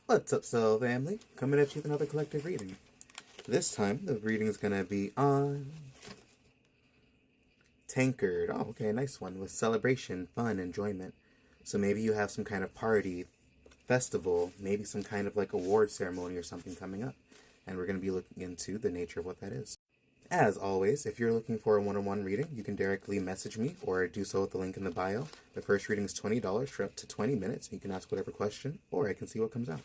What's up, Soul Family? Coming at you with another collective reading. This time, the reading is going to be on Tankard. Oh, okay, nice one. With celebration, fun, enjoyment. So maybe you have some kind of party, festival, maybe some kind of like award ceremony or something coming up. And we're going to be looking into the nature of what that is. As always, if you're looking for a one-on-one reading, you can directly message me or do so with the link in the bio. The first reading is $20 for up to 20 minutes. You can ask whatever question, or I can see what comes out.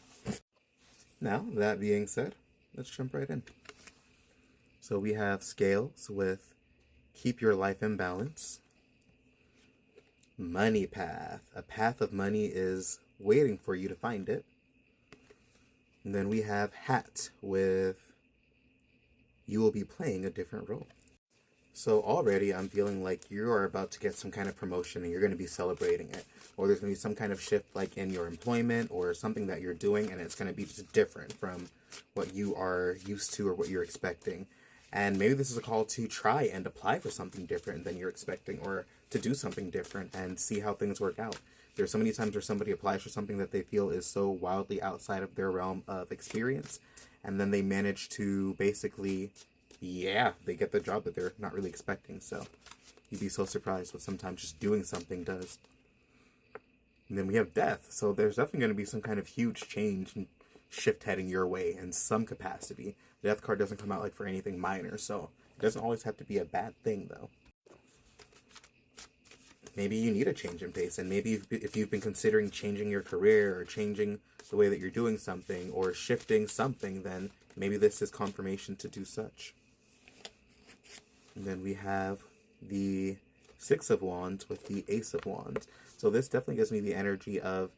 Now, that being said, let's jump right in. So we have Scales with Keep Your Life in Balance. Money Path. A path of money is waiting for you to find it. And then we have Hat with You Will Be Playing a Different Role. So already I'm feeling like you are about to get some kind of promotion and you're going to be celebrating it. Or there's going to be some kind of shift like in your employment or something that you're doing, and it's going to be just different from what you are used to or what you're expecting. And maybe this is a call to try and apply for something different than you're expecting, or to do something different and see how things work out. There's so many times where somebody applies for something that they feel is so wildly outside of their realm of experience, and then they manage to basically, they get the job that they're not really expecting. So you'd be so surprised what sometimes just doing something does. And then we have Death. So there's definitely going to be some kind of huge change and shift heading your way in some capacity. The Death card doesn't come out like for anything minor, so it doesn't always have to be a bad thing, though. Maybe you need a change in pace, and maybe if you've been considering changing your career or changing the way that you're doing something or shifting something, then maybe this is confirmation to do such. And then we have the Six of Wands with the Ace of Wands. So this definitely gives me the energy of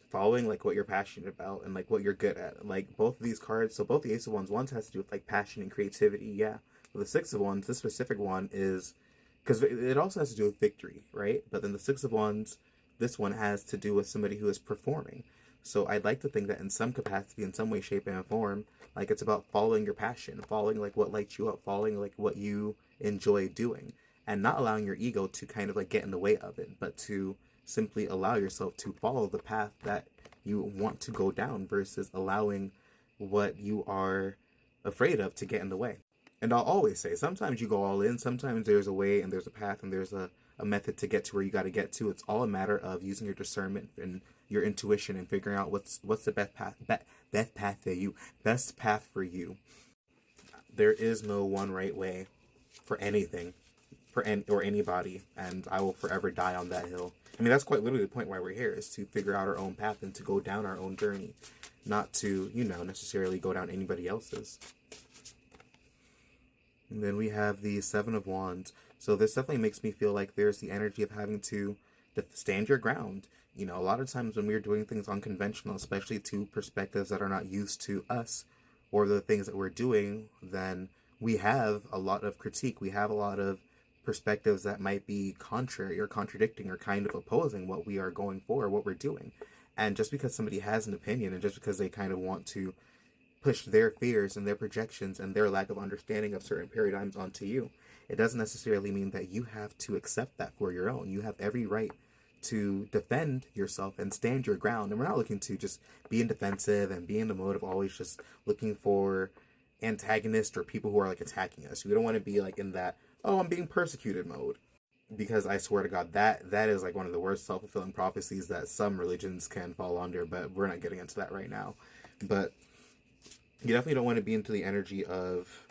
following like what you're passionate about and like what you're good at. Like both of these cards, so both the Ace of Wands, one has to do with like passion and creativity, yeah. But the Six of Wands, this specific one is, because it also has to do with victory, right? But then the Six of Wands, this one has to do with somebody who is performing. So I'd like to think that in some capacity, in some way, shape, and form, like it's about following your passion, following like what lights you up, following like what you enjoy doing, and not allowing your ego to kind of like get in the way of it, but to simply allow yourself to follow the path that you want to go down versus allowing what you are afraid of to get in the way. And I'll always say, sometimes you go all in, sometimes there's a way and there's a path and there's a method to get to where you got to get to. It's all a matter of using your discernment and your intuition and figuring out what's the best path for you. There is no one right way for anything, or anybody, and I will forever die on that hill. I mean, that's quite literally the point why we're here, is to figure out our own path and to go down our own journey, not to, necessarily go down anybody else's. And then we have the Seven of Wands. So this definitely makes me feel like there's the energy of having to stand your ground. A lot of times when we're doing things unconventional, especially to perspectives that are not used to us or the things that we're doing, then we have a lot of critique. We have a lot of perspectives that might be contrary or contradicting or kind of opposing what we are going for, what we're doing. And just because somebody has an opinion and just because they kind of want to push their fears and their projections and their lack of understanding of certain paradigms onto you, it doesn't necessarily mean that you have to accept that for your own. You have every right to defend yourself and stand your ground. And we're not looking to just be in defensive and be in the mode of always just looking for antagonists or people who are like attacking us. We don't want to be like in that, oh, I'm being persecuted mode. Because I swear to God, that is like one of the worst self-fulfilling prophecies that some religions can fall under, but we're not getting into that right now. But you definitely don't want to be into the energy of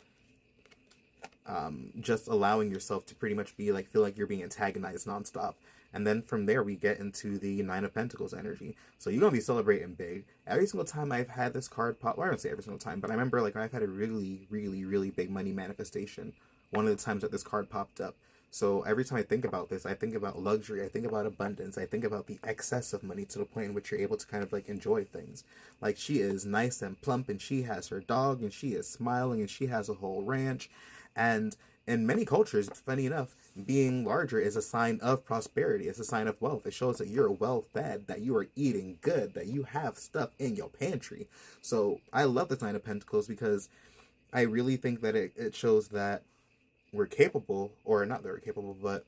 just allowing yourself to pretty much be like, feel like you're being antagonized nonstop. And then from there, we get into the Nine of Pentacles energy. So you're going to be celebrating big. Every single time I've had this card pop, well, I don't say every single time, but I remember like I've had a really, really, really big money manifestation one of the times that this card popped up. So every time I think about this, I think about luxury, I think about abundance, I think about the excess of money to the point in which you're able to kind of like enjoy things. Like she is nice and plump and she has her dog and she is smiling and she has a whole ranch. And in many cultures, funny enough, being larger is a sign of prosperity. It's a sign of wealth. It shows that you're well fed, that you are eating good, that you have stuff in your pantry. So I love the Nine of Pentacles because I really think that it shows that we're capable, or not that we're capable, but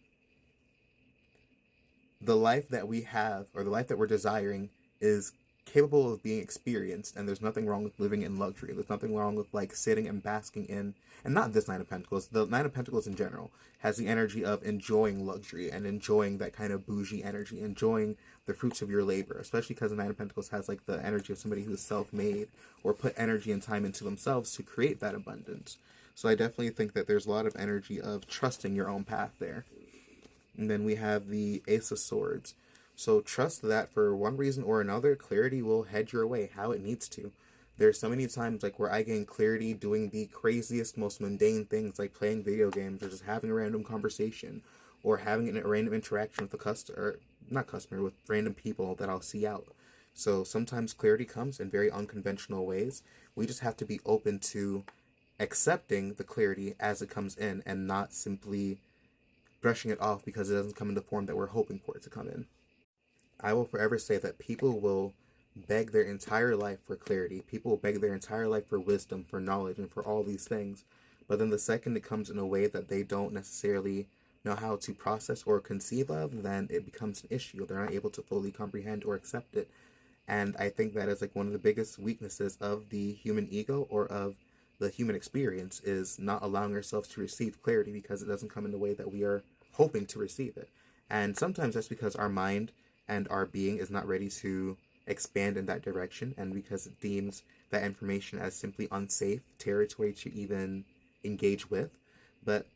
the life that we have, or the life that we're desiring, is capable of being experienced, and there's nothing wrong with living in luxury. There's nothing wrong with like sitting and basking in, and not this Nine of Pentacles, the Nine of Pentacles in general has the energy of enjoying luxury and enjoying that kind of bougie energy, enjoying the fruits of your labor, especially because the Nine of Pentacles has like the energy of somebody who's self-made or put energy and time into themselves to create that abundance. So I definitely think that there's a lot of energy of trusting your own path there. And then we have the Ace of Swords. So trust that for one reason or another, clarity will head your way how it needs to. There's so many times like where I gain clarity doing the craziest, most mundane things like playing video games or just having a random conversation or having a random interaction with a customer, not customer, with random people that I'll see out. So sometimes clarity comes in very unconventional ways. We just have to be open to accepting the clarity as it comes in and not simply brushing it off because it doesn't come in the form that we're hoping for it to come in. I will forever say that people will beg their entire life for clarity. People will beg their entire life for wisdom, for knowledge, and for all these things. But then the second it comes in a way that they don't necessarily know how to process or conceive of, then it becomes an issue. They're not able to fully comprehend or accept it. And I think that is like one of the biggest weaknesses of the human ego or of the human experience is not allowing ourselves to receive clarity because it doesn't come in the way that we are hoping to receive it. And sometimes that's because our mind and our being is not ready to expand in that direction, and because it deems that information as simply unsafe territory to even engage with. But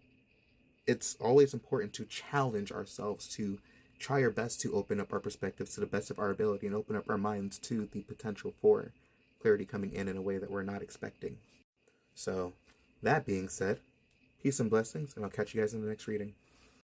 it's always important to challenge ourselves to try our best to open up our perspectives to the best of our ability and open up our minds to the potential for clarity coming in a way that we're not expecting. So, that being said, peace and blessings, and I'll catch you guys in the next reading.